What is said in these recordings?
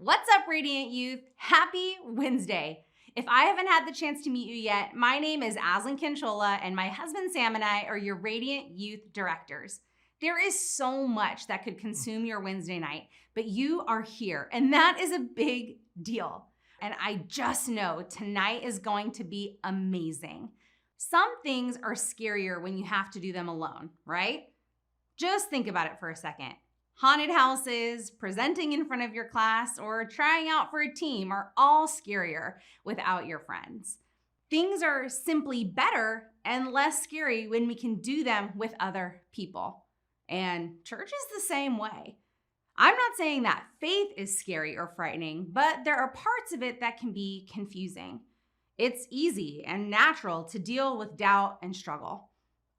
What's up, Radiant Youth? Happy Wednesday. If I haven't had the chance to meet you yet, my name is Aslan Kinchola, and my husband Sam and I are your Radiant Youth directors. There is so much that could consume your Wednesday night, but you are here, and that is a big deal. And I just know tonight is going to be amazing. Some things are scarier when you have to do them alone, right? Just think about it for a second. Haunted houses, presenting in front of your class, or trying out for a team are all scarier without your friends. Things are simply better and less scary when we can do them with other people. And church is the same way. I'm not saying that faith is scary or frightening, but there are parts of it that can be confusing. It's easy and natural to deal with doubt and struggle.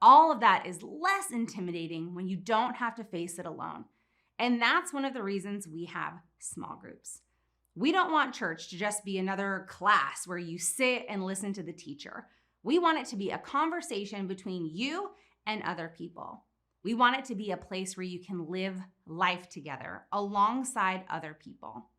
All of that is less intimidating when you don't have to face it alone. And that's one of the reasons we have small groups. We don't want church to just be another class where you sit and listen to the teacher. We want it to be a conversation between you and other people. We want it to be a place where you can live life together alongside other people.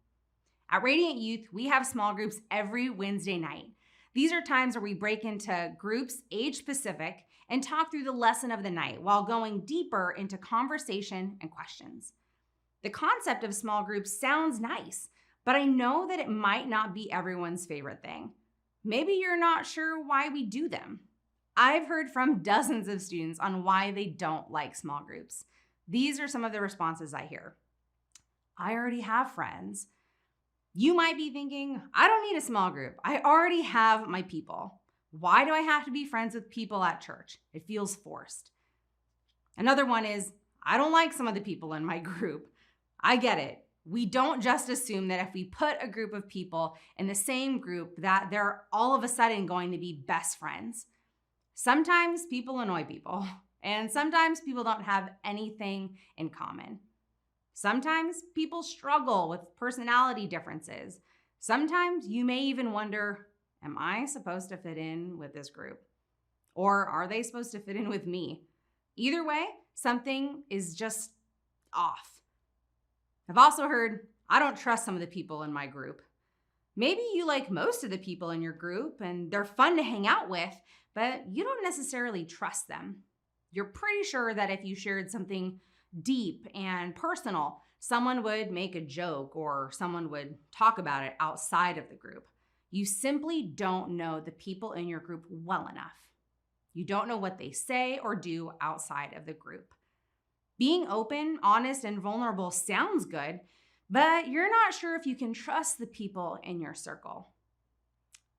At Radiant Youth, we have small groups every Wednesday night. These are times where we break into groups age-specific and talk through the lesson of the night while going deeper into conversation and questions. The concept of small groups sounds nice, but I know that it might not be everyone's favorite thing. Maybe you're not sure why we do them. I've heard from dozens of students on why they don't like small groups. These are some of the responses I hear. I already have friends. You might be thinking, I don't need a small group. I already have my people. Why do I have to be friends with people at church? It feels forced. Another one is, I don't like some of the people in my group. I get it. We don't just assume that if we put a group of people in the same group that they're all of a sudden going to be best friends. Sometimes people annoy people, and sometimes people don't have anything in common. Sometimes people struggle with personality differences. Sometimes you may even wonder, am I supposed to fit in with this group? Or are they supposed to fit in with me? Either way, something is just off. I've also heard, I don't trust some of the people in my group. Maybe you like most of the people in your group and they're fun to hang out with, but you don't necessarily trust them. You're pretty sure that if you shared something deep and personal, someone would make a joke or someone would talk about it outside of the group. You simply don't know the people in your group well enough. You don't know what they say or do outside of the group. Being open, honest, and vulnerable sounds good, but you're not sure if you can trust the people in your circle.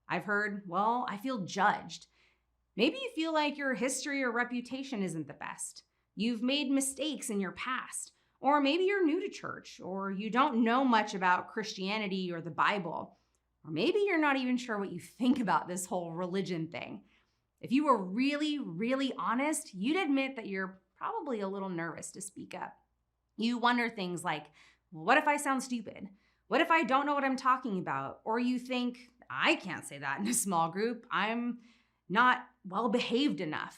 I've heard, well, I feel judged. Maybe you feel like your history or reputation isn't the best. You've made mistakes in your past, or maybe you're new to church, or you don't know much about Christianity or the Bible, or maybe you're not even sure what you think about this whole religion thing. If you were really, really honest, you'd admit that you're probably a little nervous to speak up. You wonder things like, well, what if I sound stupid? What if I don't know what I'm talking about? Or you think, I can't say that in a small group. I'm not well behaved enough.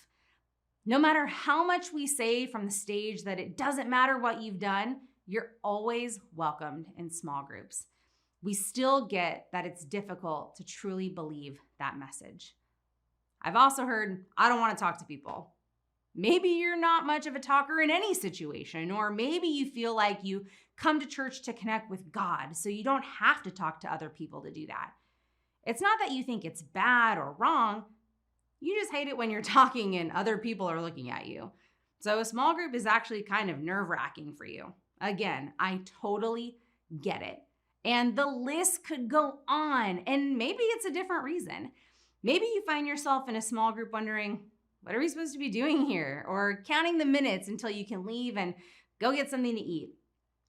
No matter how much we say from the stage that it doesn't matter what you've done, you're always welcomed in small groups. We still get that it's difficult to truly believe that message. I've also heard, I don't want to talk to people. Maybe you're not much of a talker in any situation, or maybe you feel like you come to church to connect with God, so you don't have to talk to other people to do that. It's not that you think it's bad or wrong. You just hate it when you're talking and other people are looking at you. So a small group is actually kind of nerve-wracking for you. Again, I totally get it. And the list could go on, and maybe it's a different reason. Maybe you find yourself in a small group wondering, what are we supposed to be doing here? Or counting the minutes until you can leave and go get something to eat.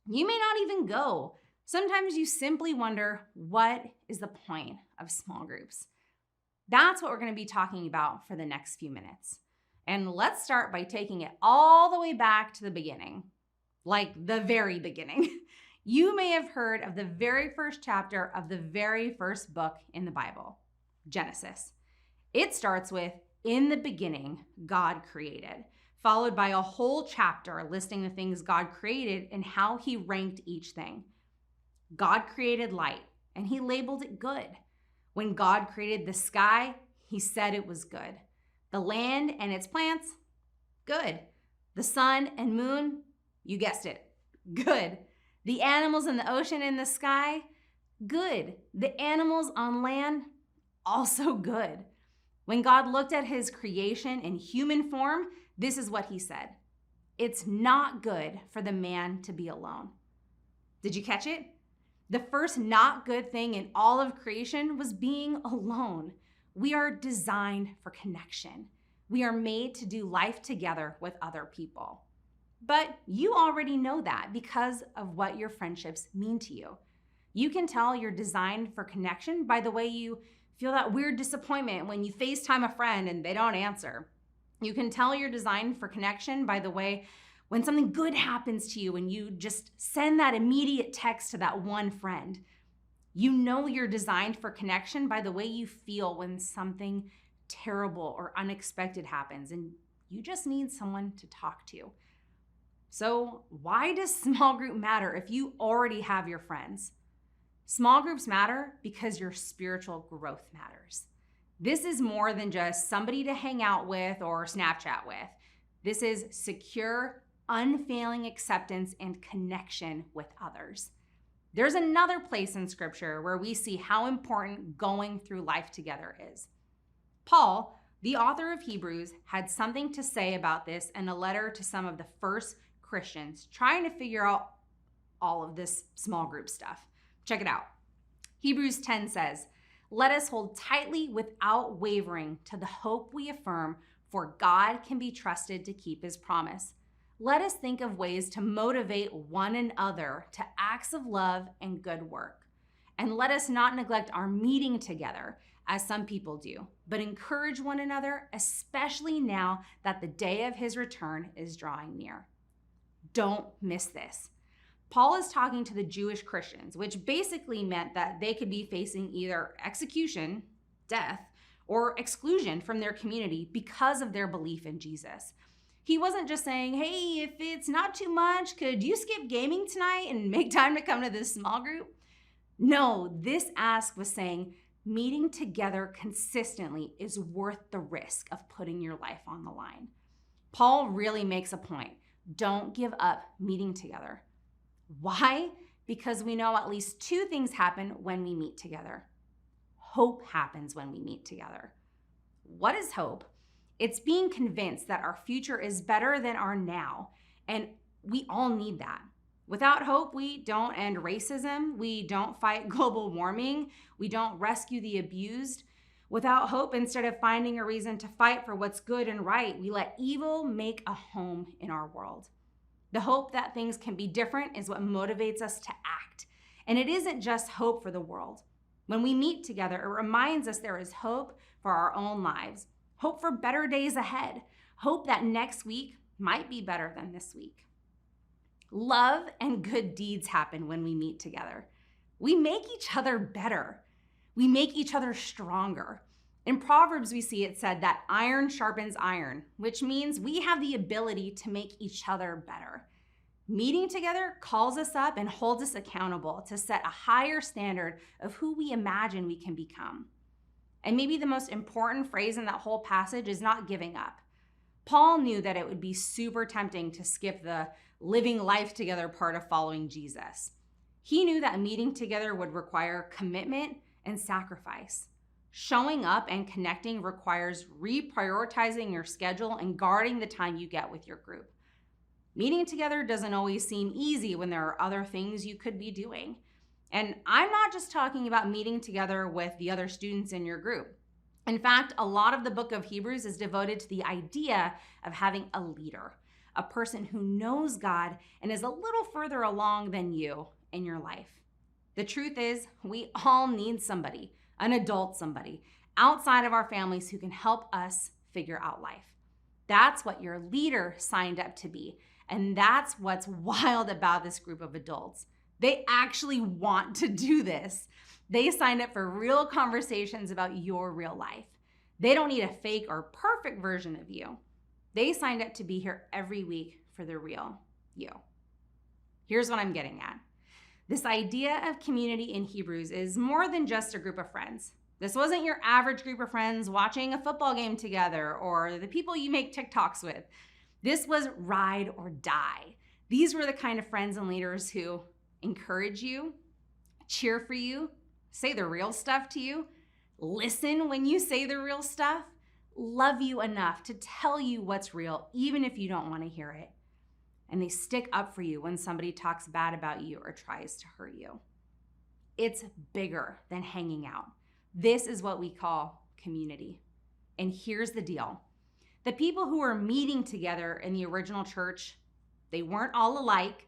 You may not even go. Sometimes you simply wonder, what is the point of small groups? That's what we're going to be talking about for the next few minutes. And let's start by taking it all the way back to the beginning, like the very beginning. You may have heard of the very first chapter of the very first book in the Bible, Genesis. It starts with, in the beginning, God created, followed by a whole chapter listing the things God created and how he ranked each thing. God created light, and he labeled it good. When God created the sky, he said it was good. The land and its plants, good. The sun and moon, you guessed it, good. The animals in the ocean and the sky, good. The animals on land, also good. When God looked at his creation in human form, this is what he said: it's not good for the man to be alone. Did you catch it? The first not good thing in all of creation was being alone. We are designed for connection. We are made to do life together with other people. But you already know that because of what your friendships mean to you. You can tell you're designed for connection by the way you feel that weird disappointment when you FaceTime a friend and they don't answer. You can tell you're designed for connection by the way when something good happens to you and you just send that immediate text to that one friend. You know you're designed for connection by the way you feel when something terrible or unexpected happens and you just need someone to talk to. So why does small group matter if you already have your friends? Small groups matter because your spiritual growth matters. This is more than just somebody to hang out with or Snapchat with. This is secure, unfailing acceptance and connection with others. There's another place in Scripture where we see how important going through life together is. Paul, the author of Hebrews, had something to say about this in a letter to some of the first Christians trying to figure out all of this small group stuff. Check it out. Hebrews 10 says, "Let us hold tightly without wavering to the hope we affirm, for God can be trusted to keep his promise. Let us think of ways to motivate one another to acts of love and good work. And let us not neglect our meeting together, as some people do, but encourage one another, especially now that the day of his return is drawing near." Don't miss this. Paul is talking to the Jewish Christians, which basically meant that they could be facing either execution, death, or exclusion from their community because of their belief in Jesus. He wasn't just saying, hey, if it's not too much, could you skip gaming tonight and make time to come to this small group? No, this ask was saying meeting together consistently is worth the risk of putting your life on the line. Paul really makes a point. Don't give up meeting together. Why? Because we know at least two things happen when we meet together. Hope happens when we meet together. What is hope? It's being convinced that our future is better than our now, and we all need that. Without hope, we don't end racism, we don't fight global warming, we don't rescue the abused. Without hope, instead of finding a reason to fight for what's good and right, we let evil make a home in our world. The hope that things can be different is what motivates us to act. And it isn't just hope for the world. When we meet together, it reminds us there is hope for our own lives, hope for better days ahead, hope that next week might be better than this week. Love and good deeds happen when we meet together. We make each other better. We make each other stronger. In Proverbs, we see it said that iron sharpens iron, which means we have the ability to make each other better. Meeting together calls us up and holds us accountable to set a higher standard of who we imagine we can become. And maybe the most important phrase in that whole passage is not giving up. Paul knew that it would be super tempting to skip the living life together part of following Jesus. He knew that meeting together would require commitment and sacrifice. Showing up and connecting requires reprioritizing your schedule and guarding the time you get with your group. Meeting together doesn't always seem easy when there are other things you could be doing. And I'm not just talking about meeting together with the other students in your group. In fact, a lot of the book of Hebrews is devoted to the idea of having a leader, a person who knows God and is a little further along than you in your life. The truth is, we all need somebody, an adult somebody, outside of our families who can help us figure out life. That's what your leader signed up to be. And that's what's wild about this group of adults. They actually want to do this. They signed up for real conversations about your real life. They don't need a fake or perfect version of you. They signed up to be here every week for the real you. Here's what I'm getting at. This idea of community in Hebrews is more than just a group of friends. This wasn't your average group of friends watching a football game together or the people you make TikToks with. This was ride or die. These were the kind of friends and leaders who encourage you, cheer for you, say the real stuff to you, listen when you say the real stuff, love you enough to tell you what's real, even if you don't want to hear it. And they stick up for you when somebody talks bad about you or tries to hurt you. It's bigger than hanging out. This is what we call community. And here's the deal. The people who were meeting together in the original church, they weren't all alike.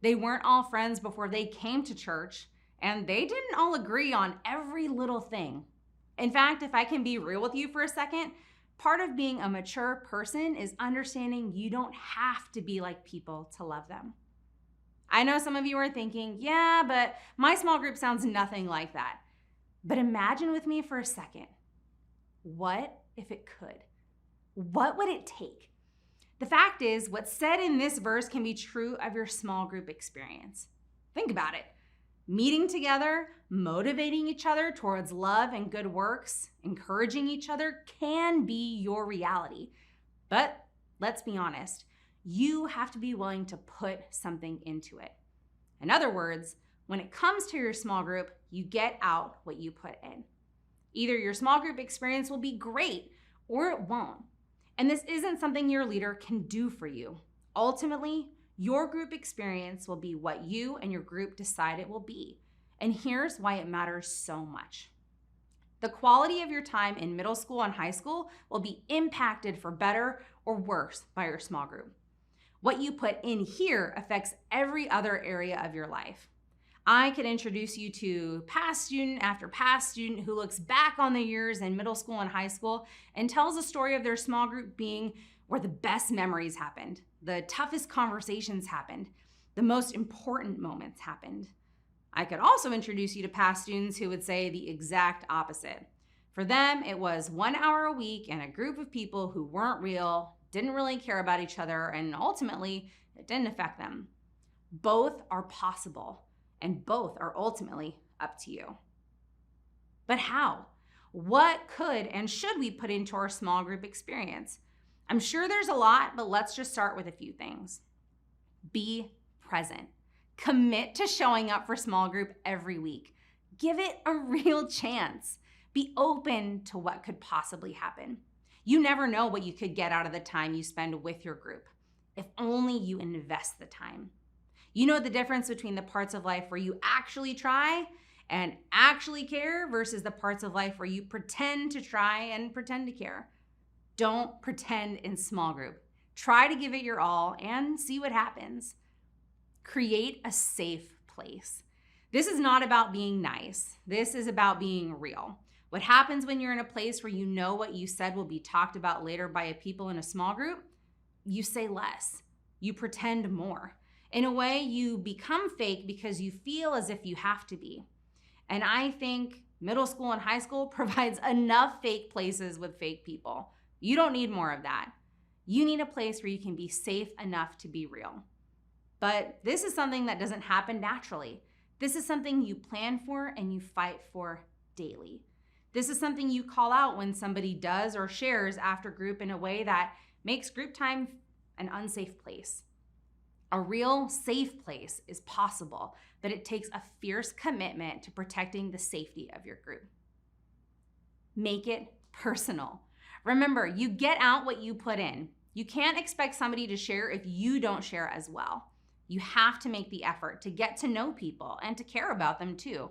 They weren't all friends before they came to church, and they didn't all agree on every little thing. In fact, if I can be real with you for a second, part of being a mature person is understanding you don't have to be like people to love them. I know some of you are thinking, yeah, but my small group sounds nothing like that. But imagine with me for a second, what if it could? What would it take? The fact is, what's said in this verse can be true of your small group experience. Think about it. Meeting together, motivating each other towards love and good works, encouraging each other can be your reality. But let's be honest, you have to be willing to put something into it. In other words, when it comes to your small group, you get out what you put in. Either your small group experience will be great or it won't. And this isn't something your leader can do for you. Ultimately, your group experience will be what you and your group decide it will be. And here's why it matters so much. The quality of your time in middle school and high school will be impacted for better or worse by your small group. What you put in here affects every other area of your life. I could introduce you to past student after past student who looks back on the years in middle school and high school and tells a story of their small group being where the best memories happened, the toughest conversations happened, the most important moments happened. I could also introduce you to past students who would say the exact opposite. For them, it was 1 hour a week and a group of people who weren't real, didn't really care about each other, and ultimately, it didn't affect them. Both are possible, and both are ultimately up to you. But how? What could and should we put into our small group experience? I'm sure there's a lot, but let's just start with a few things. Be present. Commit to showing up for small group every week. Give it a real chance. Be open to what could possibly happen. You never know what you could get out of the time you spend with your group, if only you invest the time. You know the difference between the parts of life where you actually try and actually care versus the parts of life where you pretend to try and pretend to care. Don't pretend in small group. Try to give it your all and see what happens. Create a safe place. This is not about being nice. This is about being real. What happens when you're in a place where you know what you said will be talked about later by a people in a small group? You say less. You pretend more. In a way, you become fake because you feel as if you have to be. And I think middle school and high school provides enough fake places with fake people. You don't need more of that. You need a place where you can be safe enough to be real. But this is something that doesn't happen naturally. This is something you plan for and you fight for daily. This is something you call out when somebody does or shares after group in a way that makes group time an unsafe place. A real safe place is possible, but it takes a fierce commitment to protecting the safety of your group. Make it personal. Remember, you get out what you put in. You can't expect somebody to share if you don't share as well. You have to make the effort to get to know people and to care about them too.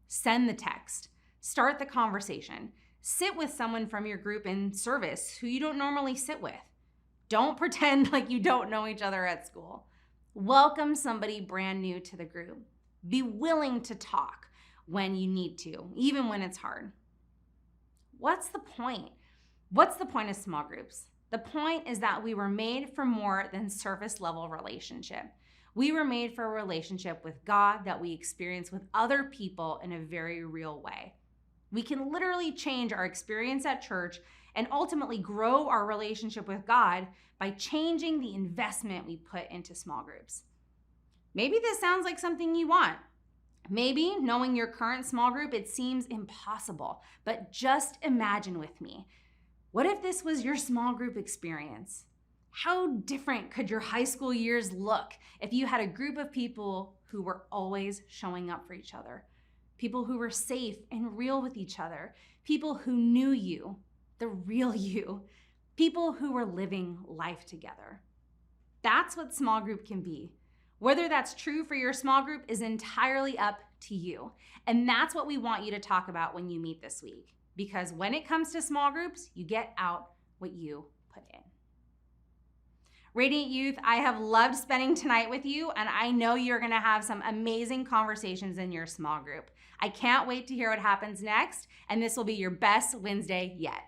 Send the text. Start the conversation. Sit with someone from your group in service who you don't normally sit with. Don't pretend like you don't know each other at school. Welcome somebody brand new to the group. Be willing to talk when you need to, even when it's hard. What's the point? What's the point of small groups? The point is that we were made for more than surface level relationship. We were made for a relationship with God that we experience with other people in a very real way. We can literally change our experience at church and ultimately grow our relationship with God by changing the investment we put into small groups. Maybe this sounds like something you want. Maybe knowing your current small group, it seems impossible, but just imagine with me. What if this was your small group experience? How different could your high school years look if you had a group of people who were always showing up for each other? People who were safe and real with each other. People who knew you, the real you. People who were living life together. That's what small group can be. Whether that's true for your small group is entirely up to you. And that's what we want you to talk about when you meet this week. Because when it comes to small groups, you get out what you put in. Radiant Youth, I have loved spending tonight with you, and I know you're gonna have some amazing conversations in your small group. I can't wait to hear what happens next, and this will be your best Wednesday yet.